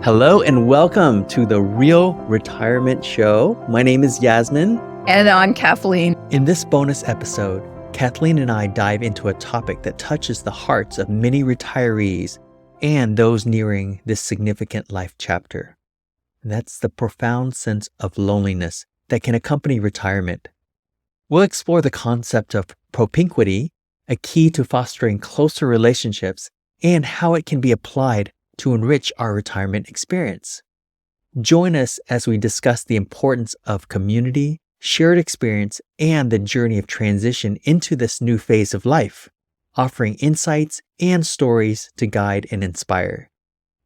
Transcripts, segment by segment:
Hello and welcome to the Real Retirement Show. My name is Yasmin. And I'm Kathleen. In this bonus episode, Kathleen and I dive into a topic that touches the hearts of many retirees and those nearing this significant life chapter. And that's the profound sense of loneliness that can accompany retirement. We'll explore the concept of propinquity, a key to fostering closer relationships, and how it can be applied to enrich our retirement experience. Join us as we discuss the importance of community, shared experience, and the journey of transition into this new phase of life, offering insights and stories to guide and inspire.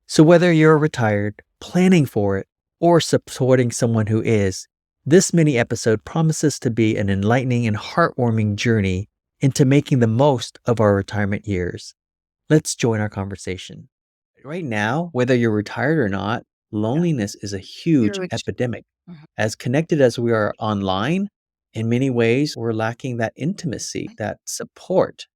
So whether you're retired, planning for it, or supporting someone who is, this mini episode promises to be an enlightening and heartwarming journey into making the most of our retirement years. Let's join our conversation. Right now, whether you're retired or not, loneliness is a huge epidemic. As connected as we are online, in many ways, we're lacking that intimacy, that support.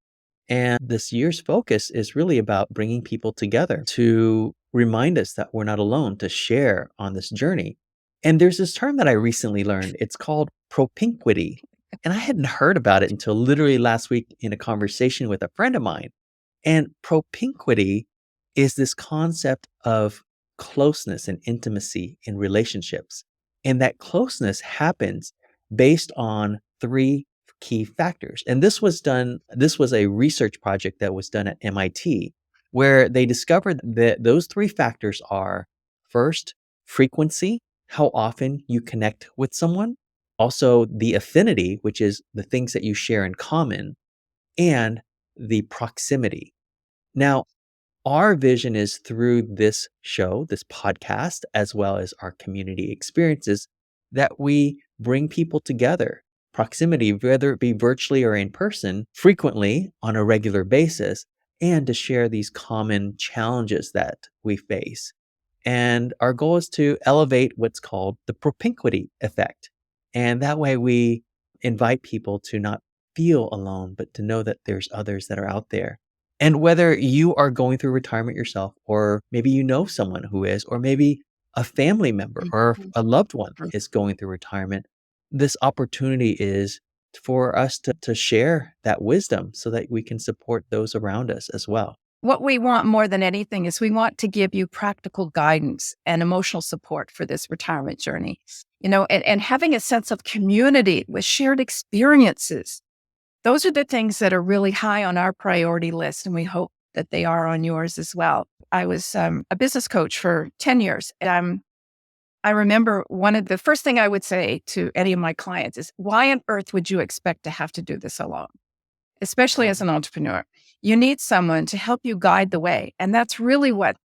And this year's focus is really about bringing people together to remind us that we're not alone, to share on this journey. And there's this term that I recently learned. It's called propinquity. And I hadn't heard about it until literally last week in a conversation with a friend of mine. And propinquity is this concept of closeness and intimacy in relationships. And that closeness happens based on three key factors. And this was a research project that was done at MIT, where they discovered that those three factors are, first, frequency, how often you connect with someone, also the affinity, which is the things that you share in common, and the proximity. Now, our vision is through this show, this podcast, as well as our community experiences, that we bring people together. Proximity, whether it be virtually or in person, frequently on a regular basis, and to share these common challenges that we face. And our goal is to elevate what's called the propinquity effect. And that way we invite people to not feel alone, but to know that there's others that are out there. And whether you are going through retirement yourself, or maybe you know someone who is, or maybe a family member or a loved one is going through retirement, this opportunity is for us to share that wisdom so that we can support those around us as well. What we want more than anything is we want to give you practical guidance and emotional support for this retirement journey, and having a sense of community with shared experiences. Those are the things that are really high on our priority list, and we hope that they are on yours as well. I was a business coach for 10 years, and I remember one of the first thing I would say to any of my clients is, why on earth would you expect to have to do this alone? Especially as an entrepreneur. You need someone to help you guide the way. And that's really what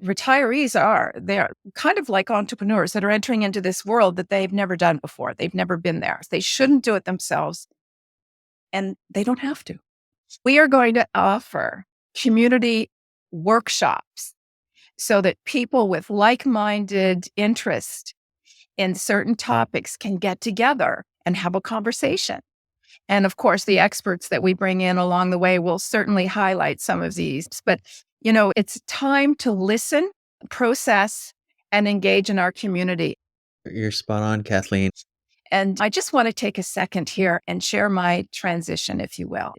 retirees are. They're kind of like entrepreneurs that are entering into this world that they've never done before. They've never been there. They shouldn't do it themselves. And they don't have to. We are going to offer community workshops so that people with like-minded interest in certain topics can get together and have a conversation. And of course, the experts that we bring in along the way will certainly highlight some of these. But, it's time to listen, process, and engage in our community. You're spot on, Kathleen. And I just want to take a second here and share my transition, if you will.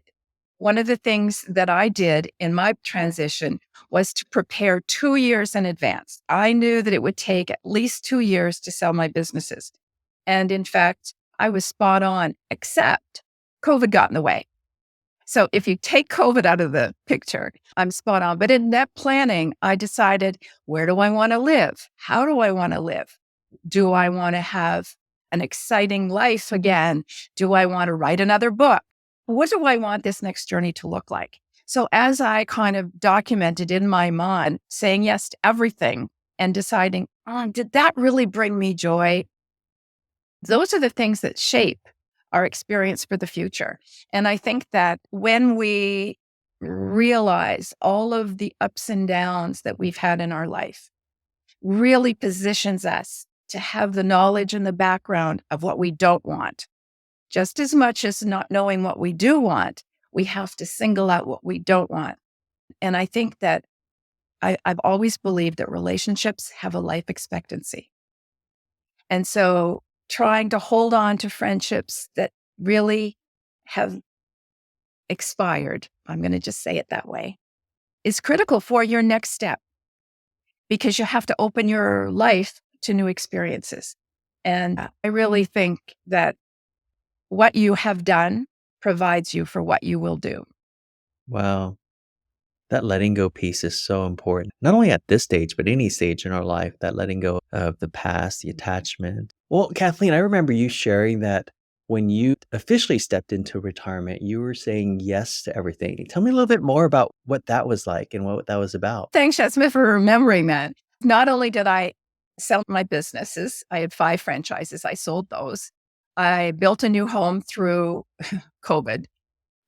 One of the things that I did in my transition was to prepare 2 years in advance. I knew that it would take at least 2 years to sell my businesses. And in fact, I was spot on, except COVID got in the way. So if you take COVID out of the picture, I'm spot on. But in that planning, I decided, where do I want to live? How do I want to live? Do I want to have an exciting life again? Do I want to write another book? What do I want this next journey to look like? So as I kind of documented in my mind, saying yes to everything and deciding, did that really bring me joy? Those are the things that shape our experience for the future. And I think that when we realize all of the ups and downs that we've had in our life, really positions us to have the knowledge and the background of what we don't want. Just as much as not knowing what we do want, we have to single out what we don't want. And I think that I've always believed that relationships have a life expectancy. And so trying to hold on to friendships that really have expired, I'm going to just say it that way, is critical for your next step because you have to open your life to new experiences. And I really think that what you have done provides you for what you will do. Wow. That letting go piece is so important, not only at this stage, but any stage in our life, that letting go of the past, the attachment. Well, Kathleen, I remember you sharing that when you officially stepped into retirement, you were saying yes to everything. Tell me a little bit more about what that was like and what that was about. Thanks, Yasmin, for remembering that. Not only did I sell my businesses, I had 5 franchises, I sold those. I built a new home through COVID,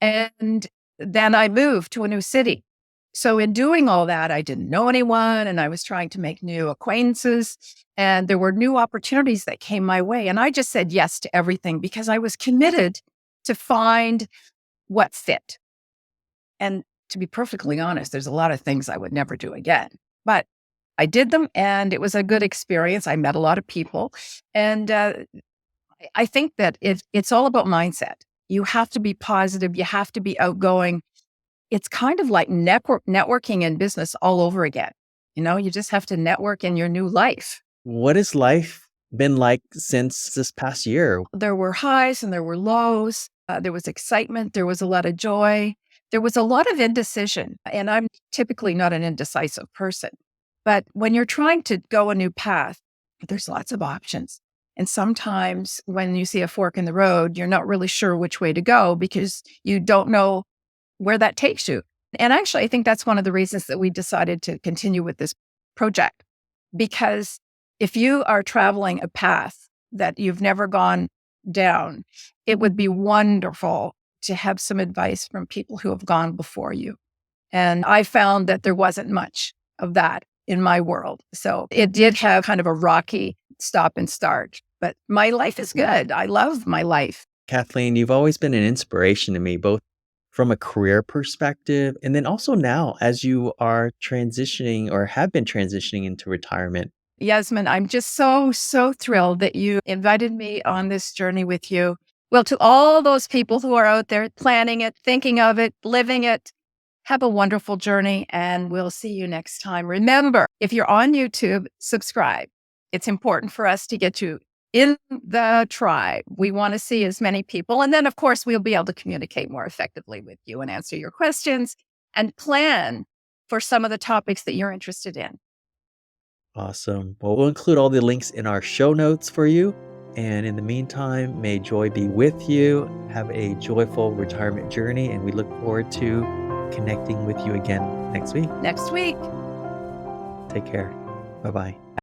and then I moved to a new city. So in doing all that, I didn't know anyone and I was trying to make new acquaintances and there were new opportunities that came my way. And I just said yes to everything because I was committed to find what fit. And to be perfectly honest, there's a lot of things I would never do again, but I did them and it was a good experience. I met a lot of people. And I think that it's all about mindset. You have to be positive. You have to be outgoing. It's kind of like networking in business all over again. You just have to network in your new life. What has life been like since this past year? There were highs and there were lows. There was excitement. There was a lot of joy. There was a lot of indecision. And I'm typically not an indecisive person. But when you're trying to go a new path, there's lots of options. And sometimes when you see a fork in the road, you're not really sure which way to go because you don't know where that takes you. And actually, I think that's one of the reasons that we decided to continue with this project. Because if you are traveling a path that you've never gone down, it would be wonderful to have some advice from people who have gone before you. And I found that there wasn't much of that in my world. So it did have kind of a rocky stop and start, but my life is good. I love my life. Kathleen, you've always been an inspiration to me, both from a career perspective and then also now as you are transitioning or have been transitioning into retirement. Yasmin, I'm just so thrilled that you invited me on this journey with you. Well, to all those people who are out there planning it, thinking of it, living it, have a wonderful journey and we'll see you next time. Remember, if you're on YouTube, subscribe. It's important for us to get you in the tribe. We want to see as many people. And then, of course, we'll be able to communicate more effectively with you and answer your questions and plan for some of the topics that you're interested in. Awesome. Well, we'll include all the links in our show notes for you. And in the meantime, may joy be with you. Have a joyful retirement journey. And we look forward to connecting with you again next week. Next week. Take care. Bye-bye.